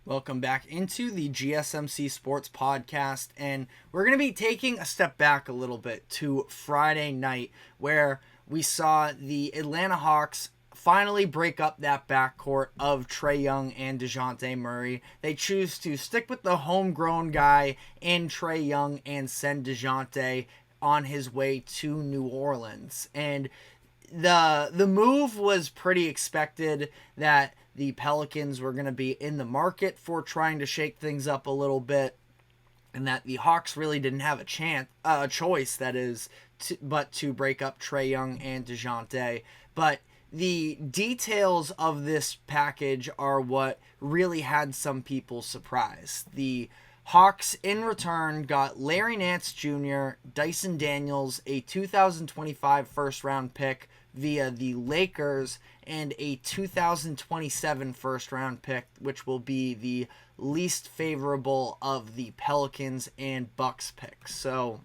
Welcome back into the GSMC Sports Podcast, and we're going to be taking a step back a little bit to Friday night, where we saw the Atlanta Hawks finally break up that backcourt of Trae Young and Dejounte Murray. They choose to stick with the homegrown guy in Trae Young and send Dejounte on his way to New Orleans. And the move was pretty expected, that the Pelicans were going to be in the market for trying to shake things up a little bit, and that the Hawks really didn't have a choice, that is, but to break up Trae Young and Dejounte. But the details of this package are what really had some people surprised. The Hawks, in return, got Larry Nance Jr., Dyson Daniels, a 2025 first-round pick via the Lakers, and a 2027 first-round pick, which will be the least favorable of the Pelicans and Bucks picks. So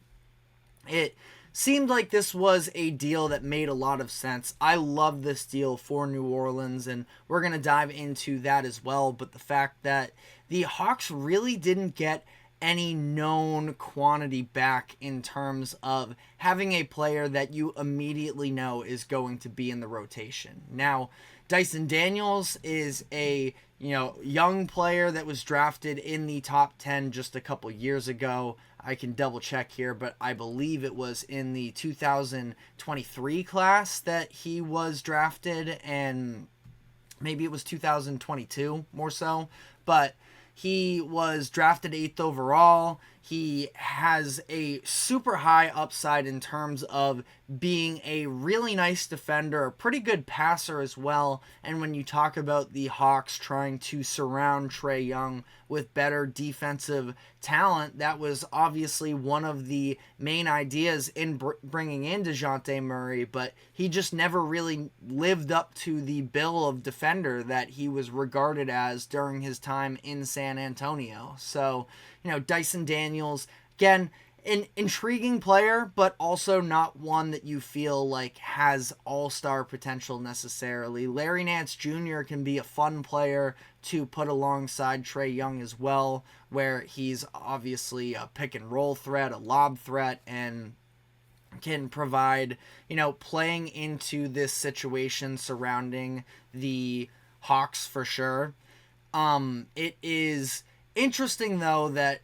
it seemed like this was a deal that made a lot of sense. I love this deal for New Orleans, and we're going to dive into that as well. But the fact that the Hawks really didn't get any known quantity back in terms of having a player that you immediately know is going to be in the rotation. Now, Dyson Daniels is a young player that was drafted in the top 10 just a couple years ago. I can double check here, but I believe it was in the 2023 class that he was drafted, and maybe it was 2022 more so, but he was drafted 8th overall. He has a super high upside in terms of being a really nice defender, a pretty good passer as well. And when you talk about the Hawks trying to surround Trae Young with better defensive talent, that was obviously one of the main ideas in bringing in Dejounte Murray, but he just never really lived up to the bill of defender that he was regarded as during his time in San Antonio. So, Dyson Daniels, again, an intriguing player, but also not one that you feel like has all-star potential necessarily. Larry Nance Jr. can be a fun player to put alongside Trae Young as well, where he's obviously a pick-and-roll threat, a lob threat, and can provide, playing into this situation surrounding the Hawks for sure. It is interesting, though, that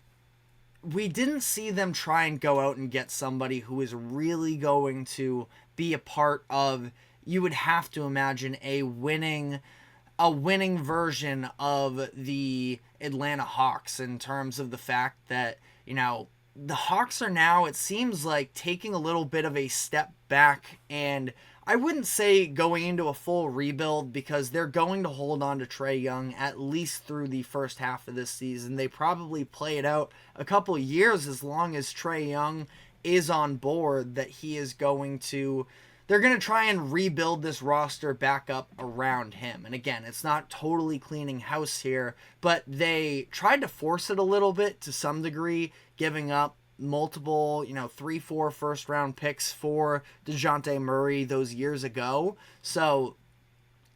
we didn't see them try and go out and get somebody who is really going to be a part of, you would have to imagine, a winning version of the Atlanta Hawks, in terms of the fact that, the Hawks are now, it seems like, taking a little bit of a step back, and I wouldn't say going into a full rebuild, because they're going to hold on to Trae Young at least through the first half of this season. They probably play it out a couple of years, as long as Trae Young is on board, that he is going to... They're going to try and rebuild this roster back up around him. And again, it's not totally cleaning house here, but they tried to force it a little bit to some degree, giving up multiple, 3-4 first round picks for Dejounte Murray those years ago. So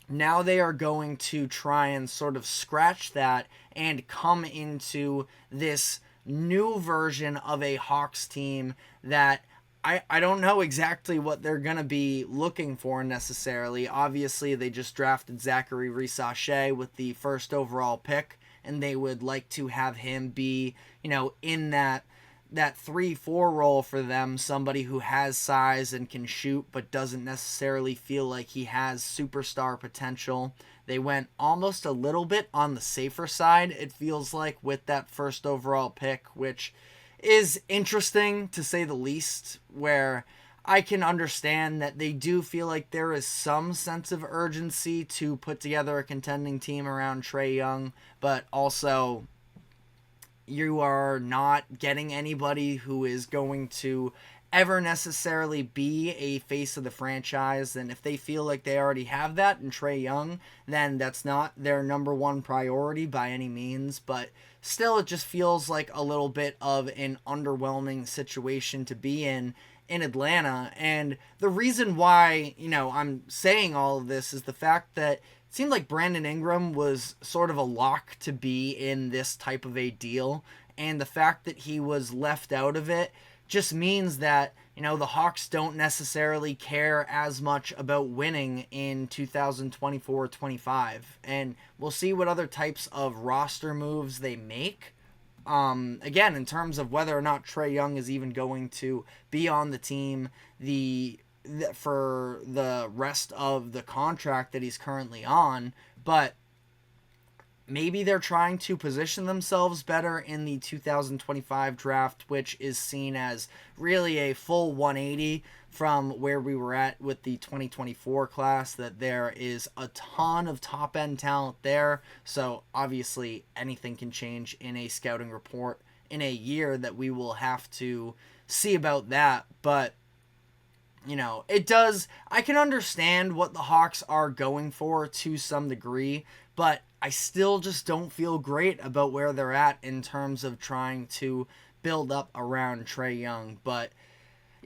now they are going to try and sort of scratch that and come into this new version of a Hawks team that I don't know exactly what they're going to be looking for necessarily. Obviously, they just drafted Zachary Risachet with the first overall pick, and they would like to have him be, in that 3-4 role for them, somebody who has size and can shoot but doesn't necessarily feel like he has superstar potential. They went almost a little bit on the safer side, it feels like, with that first overall pick, which is interesting to say the least, where I can understand that they do feel like there is some sense of urgency to put together a contending team around Trae Young, but also you are not getting anybody who is going to ever necessarily be a face of the franchise. And if they feel like they already have that in Trae Young, then that's not their number one priority by any means. But still, it just feels like a little bit of an underwhelming situation to be in Atlanta. And the reason why, I'm saying all of this is the fact that seemed like Brandon Ingram was sort of a lock to be in this type of a deal, and the fact that he was left out of it just means that, the Hawks don't necessarily care as much about winning in 2024-25, and we'll see what other types of roster moves they make. Again, in terms of whether or not Trae Young is even going to be on the team for the rest of the contract that he's currently on, but maybe they're trying to position themselves better in the 2025 draft, which is seen as really a full 180 from where we were at with the 2024 class, that there is a ton of top-end talent there. So obviously anything can change in a scouting report in a year that we will have to see about that. But it does, I can understand what the Hawks are going for to some degree, but I still just don't feel great about where they're at in terms of trying to build up around Trae Young. But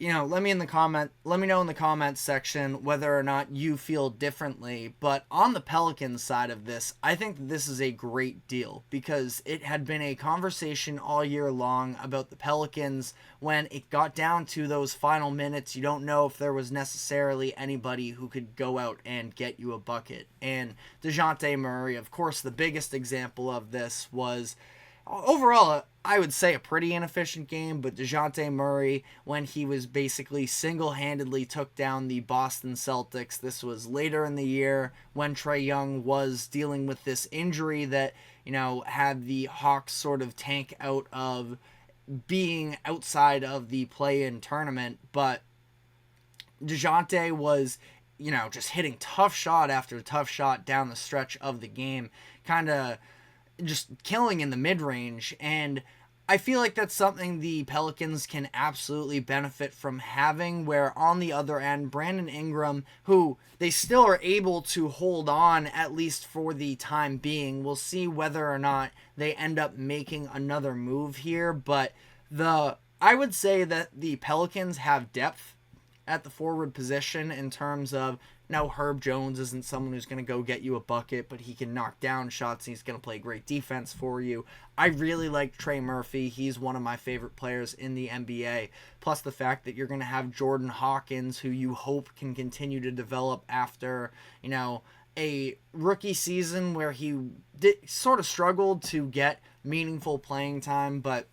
let me know in the comments section whether or not you feel differently. But on the Pelicans side of this, I think this is a great deal, because it had been a conversation all year long about the Pelicans. When it got down to those final minutes, you don't know if there was necessarily anybody who could go out and get you a bucket. And Dejounte Murray, of course, the biggest example of this was, overall, I would say a pretty inefficient game, but Dejounte Murray, when he was basically single-handedly took down the Boston Celtics, this was later in the year when Trae Young was dealing with this injury that, had the Hawks sort of tank out of being outside of the play-in tournament. But Dejounte was, just hitting tough shot after tough shot down the stretch of the game, kind of just killing in the mid-range, and I feel like that's something the Pelicans can absolutely benefit from having, where on the other end, Brandon Ingram, who they still are able to hold on at least for the time being. We'll see whether or not they end up making another move here, but I would say that the Pelicans have depth at the forward position in terms of, now Herb Jones isn't someone who's going to go get you a bucket, but he can knock down shots and he's going to play great defense for you. I really like Trey Murphy. He's one of my favorite players in the NBA. Plus the fact that you're going to have Jordan Hawkins, who you hope can continue to develop after, a rookie season where he sort of struggled to get meaningful playing time, but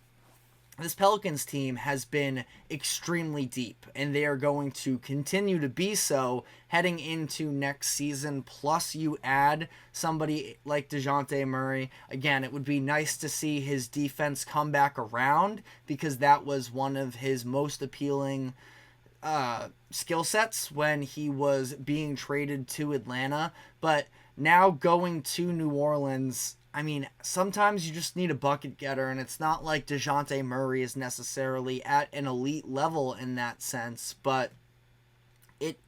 this Pelicans team has been extremely deep, and they are going to continue to be so heading into next season. Plus, you add somebody like Dejounte Murray. Again, it would be nice to see his defense come back around, because that was one of his most appealing skill sets when he was being traded to Atlanta. But now going to New Orleans, sometimes you just need a bucket getter, and it's not like Dejounte Murray is necessarily at an elite level in that sense, but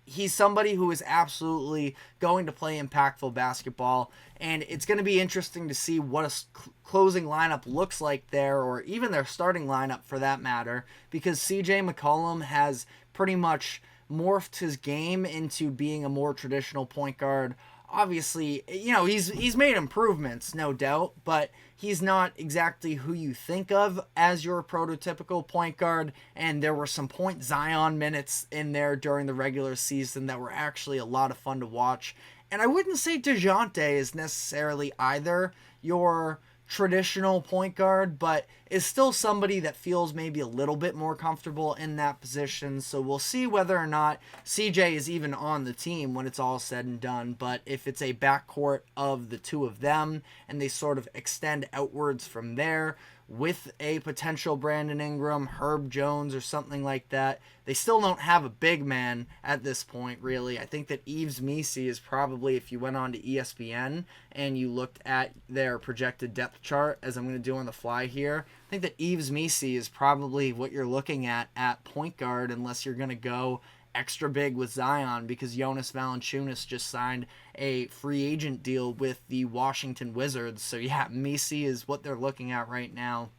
he's somebody who is absolutely going to play impactful basketball, and it's going to be interesting to see what a closing lineup looks like there, or even their starting lineup for that matter, because CJ McCollum has pretty much morphed his game into being a more traditional point guard. Obviously, he's made improvements, no doubt, but he's not exactly who you think of as your prototypical point guard, and there were some point Zion minutes in there during the regular season that were actually a lot of fun to watch. And I wouldn't say Dejounte is necessarily either your traditional point guard, but is still somebody that feels maybe a little bit more comfortable in that position. So we'll see whether or not CJ is even on the team when it's all said and done. But if it's a backcourt of the two of them and they sort of extend outwards from there with a potential Brandon Ingram, Herb Jones, or something like that, they still don't have a big man at this point, really. I think that Yves Missi is probably, if you went on to ESPN and you looked at their projected depth chart, as I'm going to do on the fly here, I think that Yves Missi is probably what you're looking at point guard, unless you're going to go extra big with Zion, because Jonas Valanciunas just signed a free agent deal with the Washington Wizards. So yeah, Missi is what they're looking at right now.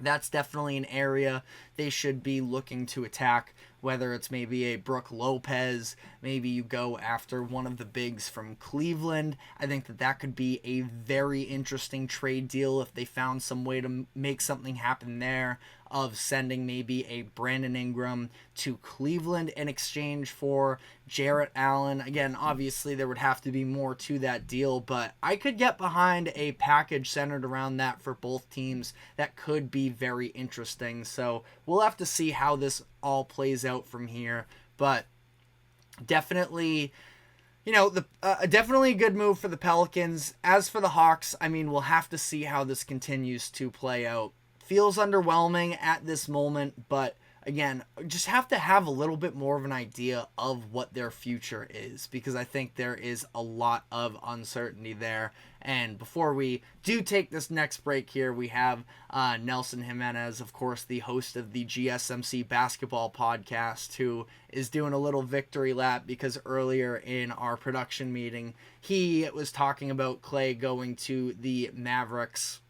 That's definitely an area they should be looking to attack whether it's maybe a Brook Lopez, maybe you go after one of the bigs from Cleveland. I think that could be a very interesting trade deal if they found some way to make something happen there, of sending maybe a Brandon Ingram to Cleveland in exchange for Jarrett Allen. Again, obviously there would have to be more to that deal, but I could get behind a package centered around that for both teams that could be very interesting. So we'll have to see how this all plays out from here, but definitely, definitely a good move for the Pelicans. As for the Hawks, I mean, we'll have to see how this continues to play out. Feels underwhelming at this moment, but again, just have to have a little bit more of an idea of what their future is, because I think there is a lot of uncertainty there. And before we do take this next break here, we have Nelson Jimenez, of course, the host of the GSMC Basketball Podcast, who is doing a little victory lap because earlier in our production meeting, he was talking about Klay going to the Mavericks.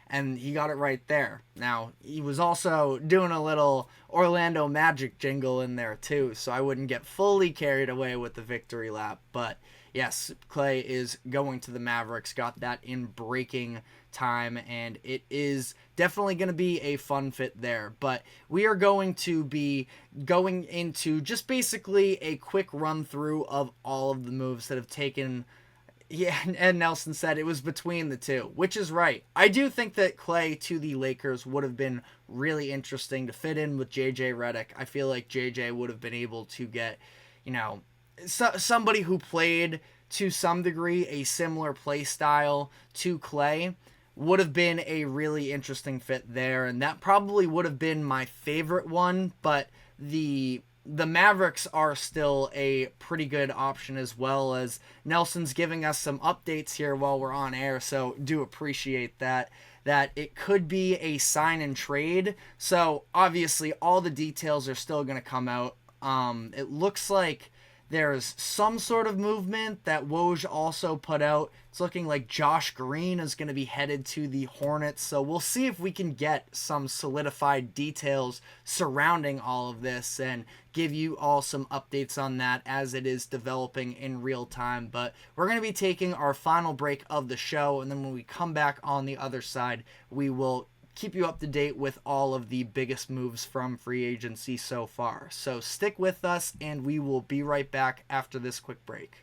And he got it right there. Now, he was also doing a little Orlando Magic jingle in there too, so I wouldn't get fully carried away with the victory lap. But yes, Klay is going to the Mavericks, got that in breaking time, and it is definitely going to be a fun fit there. But we are going to be going into just basically a quick run through of all of the moves that have taken. Yeah, and Nelson said it was between the two, which is right. I do think that Klay to the Lakers would have been really interesting to fit in with JJ Redick. I feel like JJ would have been able to get, somebody who played to some degree a similar play style to Klay would have been a really interesting fit there, and that probably would have been my favorite one, but the Mavericks are still a pretty good option, as well as Nelson's giving us some updates here while we're on air, so do appreciate that it could be a sign and trade. So obviously all the details are still going to come out. It looks like there's some sort of movement that Woj also put out. It's looking like Josh Green is going to be headed to the Hornets. So we'll see if we can get some solidified details surrounding all of this and give you all some updates on that as it is developing in real time. But we're going to be taking our final break of the show, and then when we come back on the other side, we will keep you up to date with all of the biggest moves from free agency so far. So stick with us, and we will be right back after this quick break.